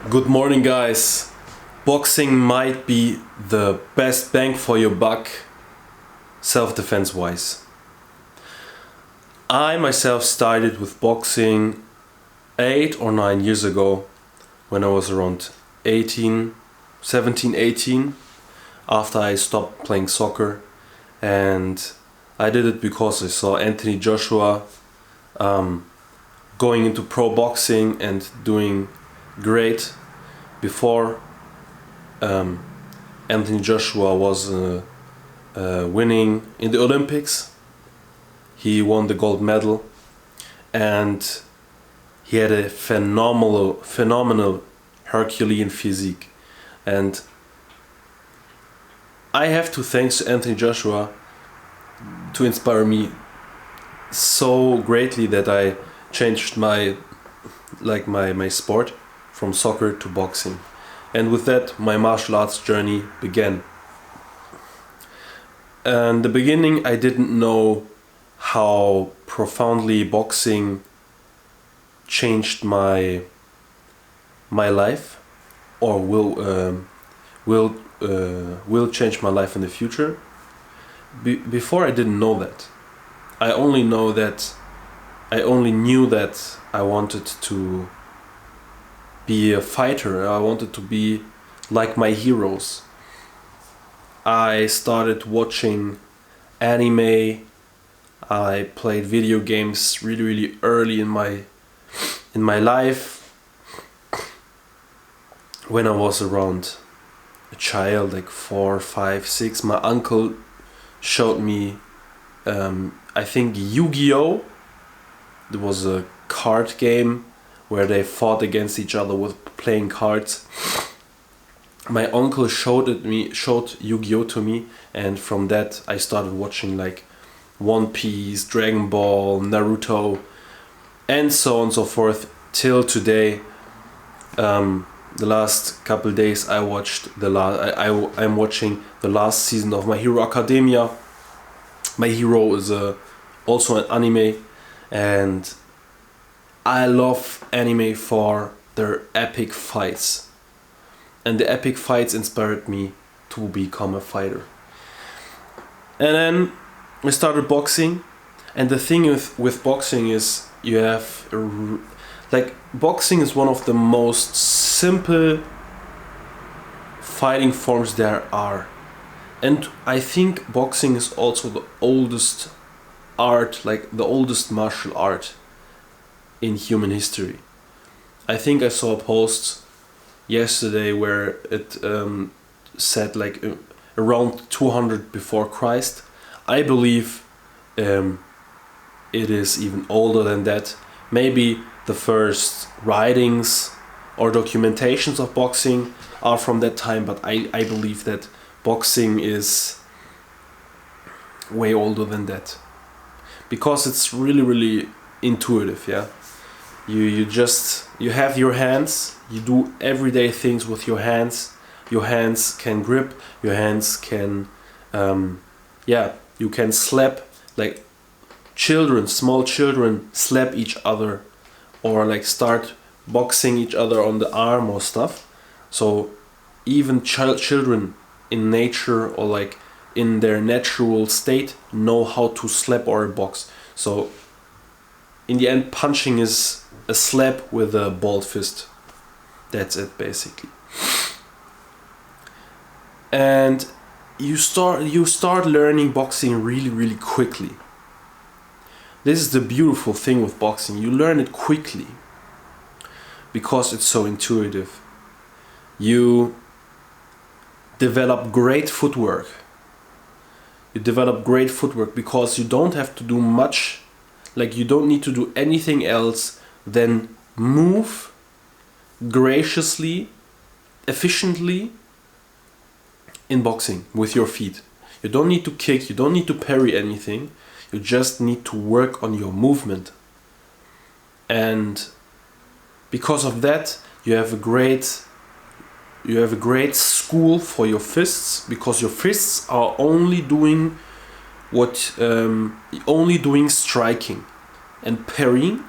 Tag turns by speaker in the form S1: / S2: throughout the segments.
S1: Good morning, guys. Boxing might be the best bang for your buck, self-defense wise. I myself started with boxing 8 or 9 years ago when I was around 18, after I stopped playing soccer, and I did it because I saw Anthony Joshua going into pro boxing and doing great. Before Anthony Joshua was winning in the Olympics, he won the gold medal, and he had a phenomenal Herculean physique. And I have to thank Anthony Joshua to inspire me so greatly that I changed my sport from soccer to boxing. And with that, my martial arts journey began. In the beginning, I didn't know how profoundly boxing changed my life, or will change my life in the future. Before, I didn't know that. I only knew that I wanted to be a fighter. I wanted to be like my heroes. I started watching anime. I played video games really early in my life. When I was around a child, like 4, 5, 6, my uncle showed me I think Yu-Gi-Oh! There was a card game where they fought against each other with playing cards. My uncle showed Yu-Gi-Oh! To me, and from that I started watching like One Piece, Dragon Ball, Naruto, and so on and so forth till today. The last couple days I watched I'm watching the last season of My Hero Academia. My Hero is also an anime, and I love anime for their epic fights. And the epic fights inspired me to become a fighter. And then I started boxing. And the thing with boxing is you have... boxing is one of the most simple fighting forms there are. And I think boxing is also the oldest art, like the oldest martial art in human history. I think I saw a post yesterday where it said like around 200 before Christ. I believe it is even older than that. Maybe the first writings or documentations of boxing are from that time, but I believe that boxing is way older than that, because it's really intuitive. Yeah, you have your hands, you do everyday things with your hands. Your hands can grip, your hands can you can slap, like small children slap each other, or like start boxing each other on the arm or stuff. So even children in nature, or like in their natural state, know how to slap or box. So in the end, punching is a slap with a balled fist. That's it, basically. And you start learning boxing really quickly. This is the beautiful thing with boxing. You learn it quickly because it's so intuitive. You develop great footwork. Because you don't have to do much. Like, you don't need to do anything else than move graciously, efficiently in boxing with your feet. You don't need to kick, you don't need to parry anything. You just need to work on your movement. And because of that, you have a great school for your fists, because your fists are only doing striking and parrying,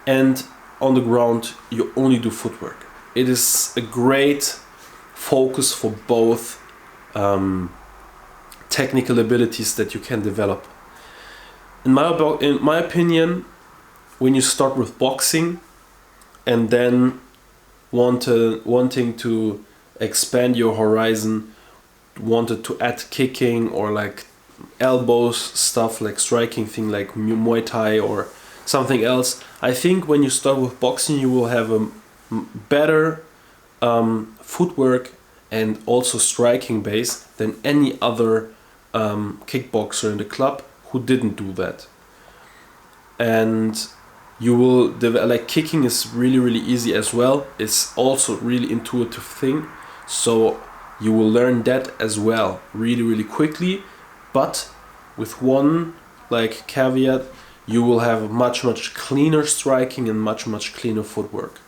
S1: and on the ground you only do footwork. it is a great focus for both technical abilities that you can develop. In my opinion, when you start with boxing and then wanting to expand your horizon, wanted to add kicking or like elbows stuff, like striking thing like Muay Thai or something else, I think when you start with boxing you will have a better footwork and also striking base than any other kickboxer in the club who didn't do that. And you will like kicking is really easy as well. It's also really intuitive thing, so you will learn that as well really quickly, but with one like caveat, you will have much cleaner striking and much cleaner footwork.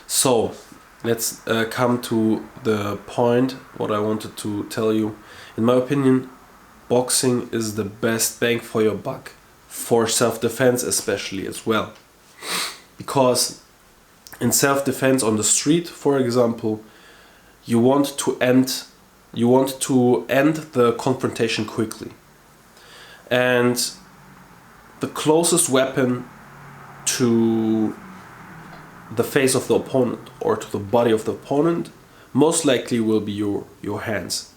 S1: So let's come to the point what I wanted to tell you. In my opinion, boxing is the best bang for your buck for self-defense especially as well, because in self-defense on the street, for example, you want to end the confrontation quickly, and the closest weapon to the face of the opponent or to the body of the opponent most likely will be your hands.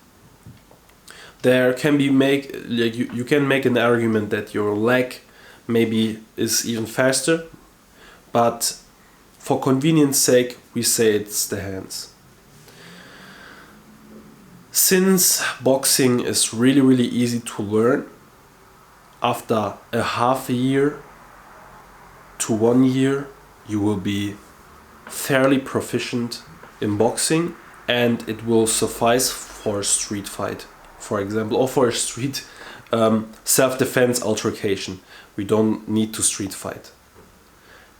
S1: There can be you can make an argument that your leg maybe is even faster, but for convenience sake we say it's the hands. Since boxing is really easy to learn, after a half a year to 1 year you will be fairly proficient in boxing, and it will suffice for a street fight, for example, or for a street self-defense altercation. We don't need to street fight.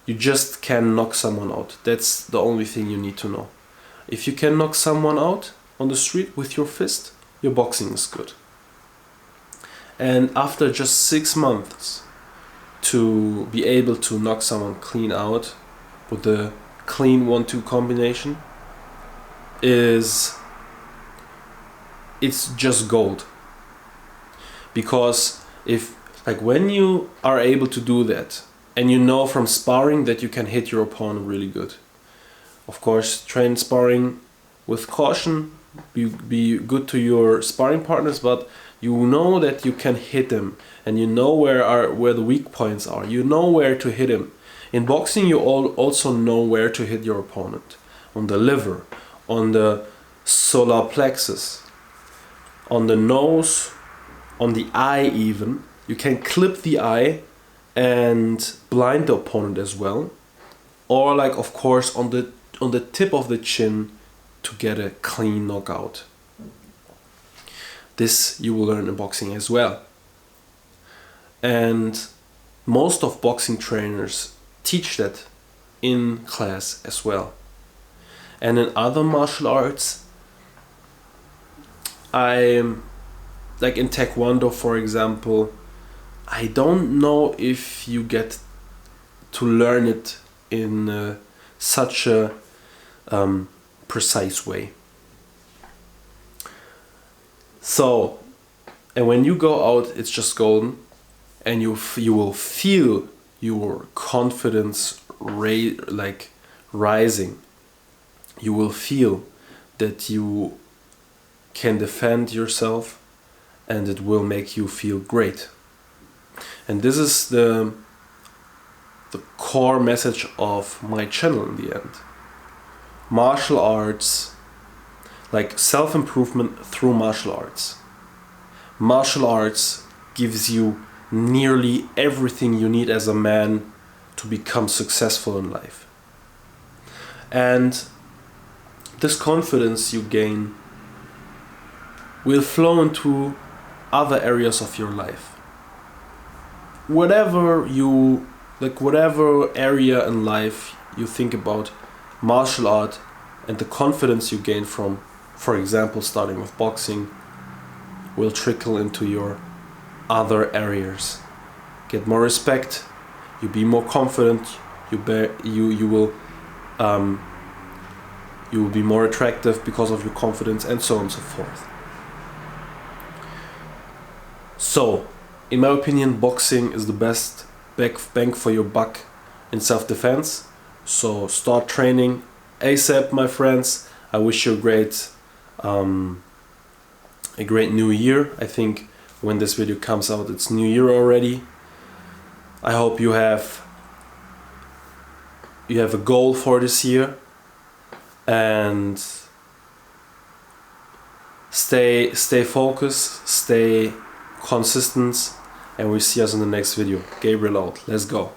S1: You just can knock someone out. That's the only thing you need to know. If you can knock someone out on the street with your fist, your boxing is good. And after just 6 months to be able to knock someone clean out with the clean 1-2 combination, it's just gold. Because when you are able to do that, and you know from sparring that you can hit your opponent really good. Of course, train sparring with caution, be good to your sparring partners, but you know that you can hit them, and you know where the weak points are. You know where to hit him. In boxing, you also know where to hit your opponent. On the liver, on the solar plexus, on the nose, on the eye even. You can clip the eye and blind the opponent as well. Or like, of course, on the tip of the chin to get a clean knockout. This you will learn in boxing as well. And most of boxing trainers teach that in class as well. And in other martial arts, like in Taekwondo, for example, I don't know if you get to learn it in such a precise way. So, and when you go out, it's just golden, and you will feel your confidence rising. You will feel that you can defend yourself, and it will make you feel great. And this is the core message of my channel in the end. Martial arts, like self-improvement through martial arts. Martial arts gives you nearly everything you need as a man to become successful in life. And this confidence you gain will flow into other areas of your life. Whatever area in life you think about martial art and the confidence you gain from, for example, starting with boxing, will trickle into your other areas. Get more respect, you be more confident, you will You will be more attractive because of your confidence, and so on and so forth. So, in my opinion, boxing is the best bang for your buck in self-defense. So start training ASAP, my friends. I wish you a great new year. I think when this video comes out, it's new year already. I hope you have a goal for this year, and stay focused, stay consistent, and we see us in the next video. Gabriel out. Let's go.